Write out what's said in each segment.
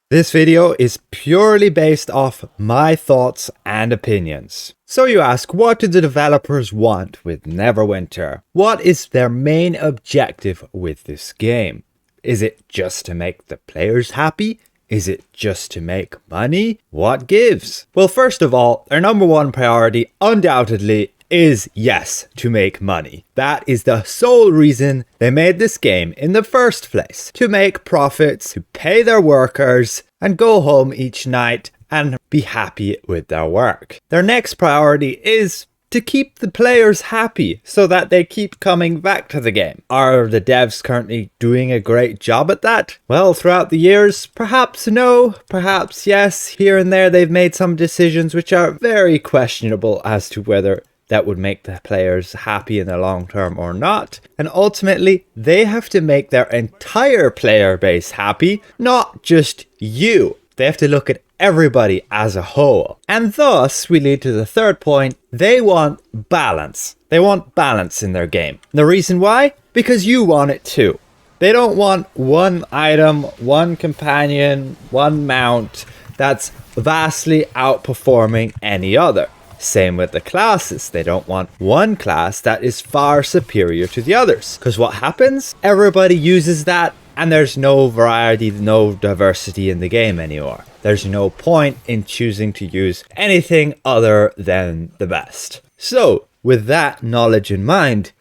This video is purely based off my thoughts and opinions. So you ask, what do the developers want with Neverwinter? What is their main objective with this game? Is it just to make the players happy? Is it just to make money? What gives? Well, first of all, their number one priority undoubtedly is, yes, to make money. That is the sole reason they made this game in the first place. To make profits, to pay their workers, and go home each night and be happy with their work. Their next priority is to keep the players happy so that they keep coming back to the game. Are the devs currently doing a great job at that? Well, throughout the years, perhaps no, perhaps yes. Here and there they've made some decisions which are very questionable as to whether that would make the players happy in the long term or not. And ultimately, they have to make their entire player base happy, not just you. They have to look at everybody as a whole. And thus, we lead to the third point. They want balance. They want balance in their game. The reason why? Because you want it too. They don't want one item, one companion, one mount that's vastly outperforming any other. Same with the classes. They don't want one class that is far superior to the others. Because what happens? Everybody uses that and there's no variety, no diversity in the game anymore. There's no point in choosing to use anything other than the best. So, with that knowledge in mind,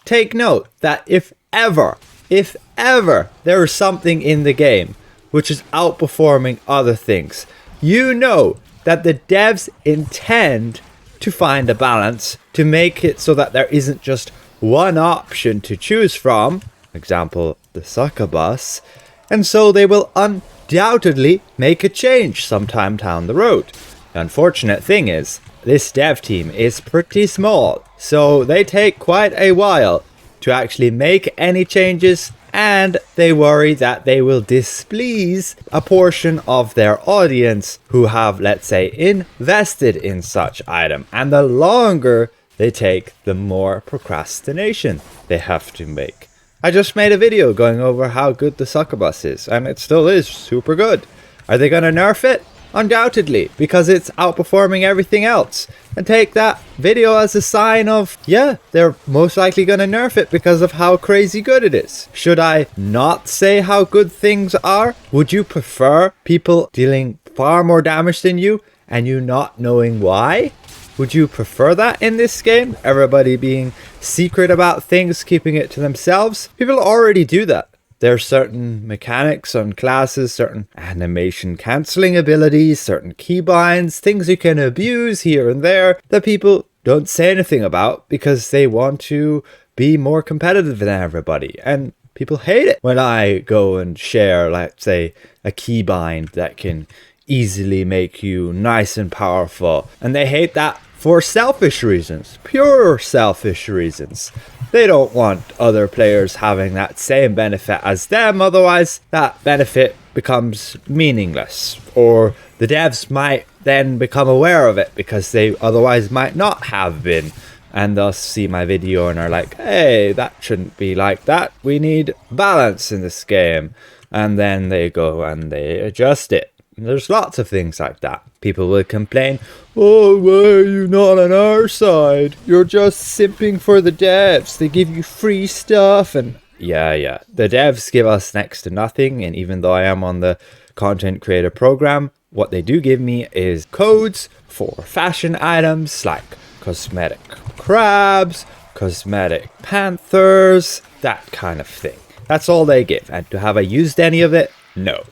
take note that if ever there is something in the game which is outperforming other things, you know that the devs intend to find a balance to make it so that there isn't just one option to choose from, example, the succubus, and so they will undoubtedly make a change sometime down the road. The unfortunate thing is, this dev team is pretty small, so they take quite a while to actually make any changes, and they worry that they will displease a portion of their audience who have, let's say, invested in such item. And the longer they take, the more procrastination they have to make. I just made a video going over how good the succubus is, and it still is super good. Are they going to nerf it? Undoubtedly, because it's outperforming everything else. And take that video as a sign of, yeah, they're most likely going to nerf it because of how crazy good it is. Should I not say how good things are? Would you prefer people dealing far more damage than you and you not knowing why? Would you prefer that in this game? Everybody being secret about things, keeping it to themselves? People already do that. There are certain mechanics on classes, certain animation cancelling abilities, certain keybinds, things you can abuse here and there that people don't say anything about because they want to be more competitive than everybody. And people hate it when I go and share, let's say, a keybind that can easily make you nice and powerful. And they hate that for selfish reasons, pure selfish reasons. They don't want other players having that same benefit as them, otherwise that benefit becomes meaningless. Or the devs might then become aware of it because they otherwise might not have been, and thus see my video and are like, hey, that shouldn't be like that. We need balance in this game. And then they go and they adjust it. There's lots of things like that. People will complain, oh, why are you not on our side? You're just simping for the devs. They give you free stuff. And yeah. The devs give us next to nothing. And even though I am on the content creator program, what they do give me is codes for fashion items like cosmetic crabs, cosmetic panthers, that kind of thing. That's all they give. And have I used any of it? No.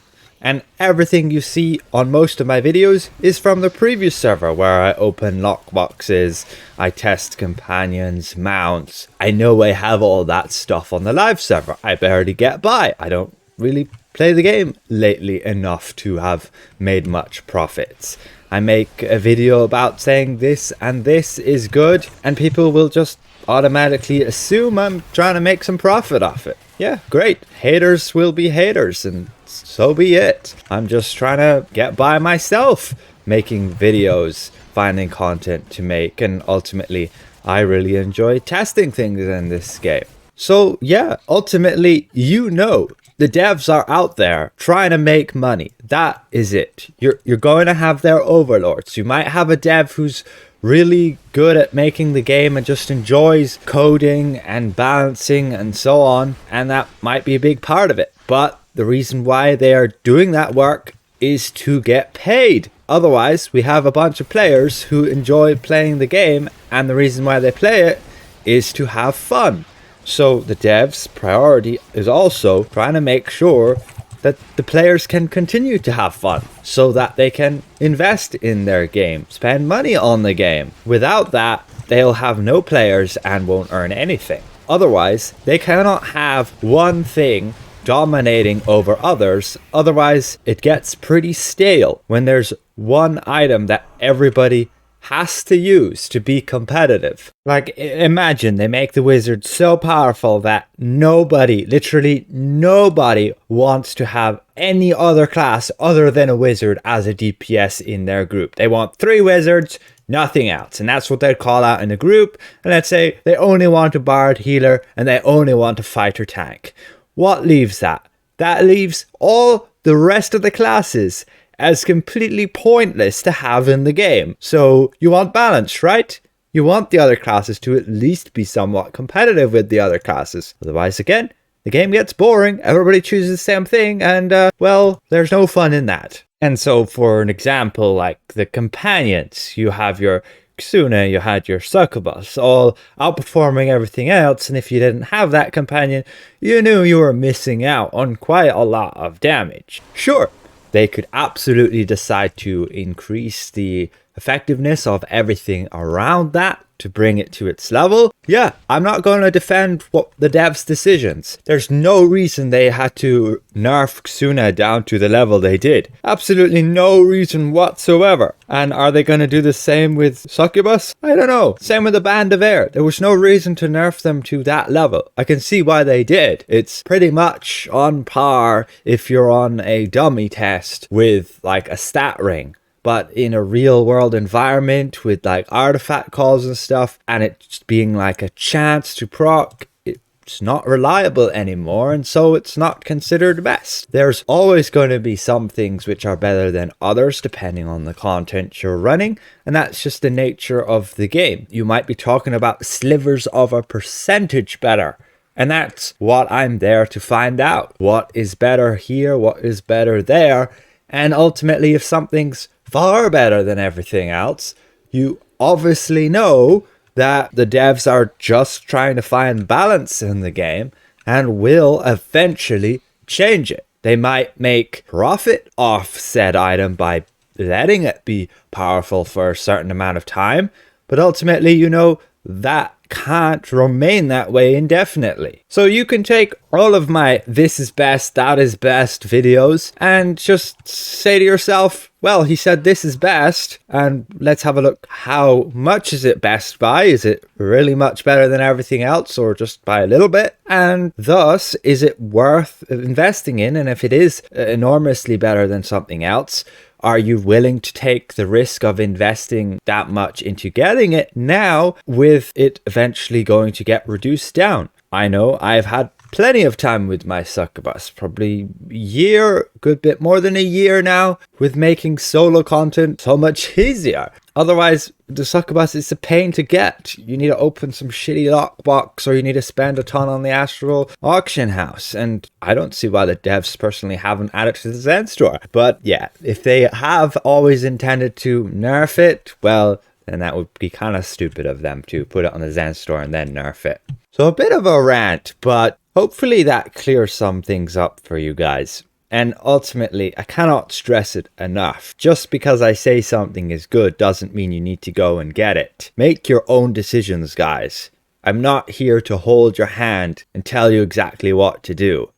And everything you see on most of my videos is from the previous server where I open lockboxes, I test companions, mounts. I know I have all that stuff on the live server. I barely get by. I don't really play the game lately enough to have made much profits. I make a video about saying this and this is good, and people will just automatically assume I'm trying to make some profit off it. Yeah, great. Haters will be haters, and so be it. I'm just trying to get by myself, making videos, finding content to make, and ultimately, I really enjoy testing things in this game. So yeah, ultimately, you know The devs are out there trying to make money. That is it. You're going to have their overlords. You might have a dev who's really good at making the game and just enjoys coding and balancing and so on, and that might be a big part of it. But the reason why they are doing that work is to get paid. Otherwise, we have a bunch of players who enjoy playing the game, and the reason why they play it is to have fun. So the devs' priority is also trying to make sure that the players can continue to have fun so that they can invest in their game, spend money on the game. Without that, they'll have no players and won't earn anything. Otherwise, they cannot have one thing dominating over others. Otherwise, it gets pretty stale when there's one item that everybody has to use to be competitive. Like, imagine they make the wizard so powerful that nobody, literally nobody, wants to have any other class other than a wizard as a DPS in their group. They want 3 wizards, nothing else, and that's what they'd call out in a group. And let's say they only want a bard healer and they only want a fighter tank. What leaves that? That leaves all the rest of the classes as completely pointless to have in the game. So you want balance, right? You want the other classes to at least be somewhat competitive with the other classes. Otherwise, again, the game gets boring. Everybody chooses the same thing, and well, there's no fun in that. And so for an example, like the companions, you have your Xuna, you had your succubus, all outperforming everything else, and if you didn't have that companion, you knew you were missing out on quite a lot of damage. Sure, they could absolutely decide to increase the effectiveness of everything around that to bring it to its level. Yeah, I'm not going to defend what the devs' decisions. There's no reason they had to nerf Xuna down to the level they did. Absolutely no reason whatsoever. And are they going to do the same with Succubus? I don't know. Same with the Band of Air. There was no reason to nerf them to that level. I can see why they did. It's pretty much on par if you're on a dummy test with like a stat ring. But in a real world environment with like artifact calls and stuff, and it just being like a chance to proc, it's not reliable anymore, and so it's not considered best. There's always going to be some things which are better than others depending on the content you're running, and that's just the nature of the game. You might be talking about slivers of a percentage better, and that's what I'm there to find out. What is better here, what is better there, and ultimately if something's far better than everything else, you obviously know that the devs are just trying to find balance in the game and will eventually change it. They might make profit off said item by letting it be powerful for a certain amount of time, but ultimately, you know, that can't remain that way indefinitely. So you can take all of my this is best, that is best videos and just say to yourself, well, he said this is best, and let's have a look. How much is it best by? Is it really much better than everything else, or just by a little bit? And thus, is it worth investing in? And if it is enormously better than something else, are you willing to take the risk of investing that much into getting it now with it eventually going to get reduced down? I know I've had plenty of time with my succubus, probably a year, good bit more than a year now, with making solo content so much easier. Otherwise, the succubus is a pain to get. You need to open some shitty lockbox, or you need to spend a ton on the astral auction house. And I don't see why the devs personally haven't added to the Zen store. But yeah, if they have always intended to nerf it, well, then that would be kind of stupid of them to put it on the Zen store and then nerf it. So a bit of a rant, but hopefully that clears some things up for you guys. And ultimately, I cannot stress it enough. Just because I say something is good doesn't mean you need to go and get it. Make your own decisions, guys. I'm not here to hold your hand and tell you exactly what to do.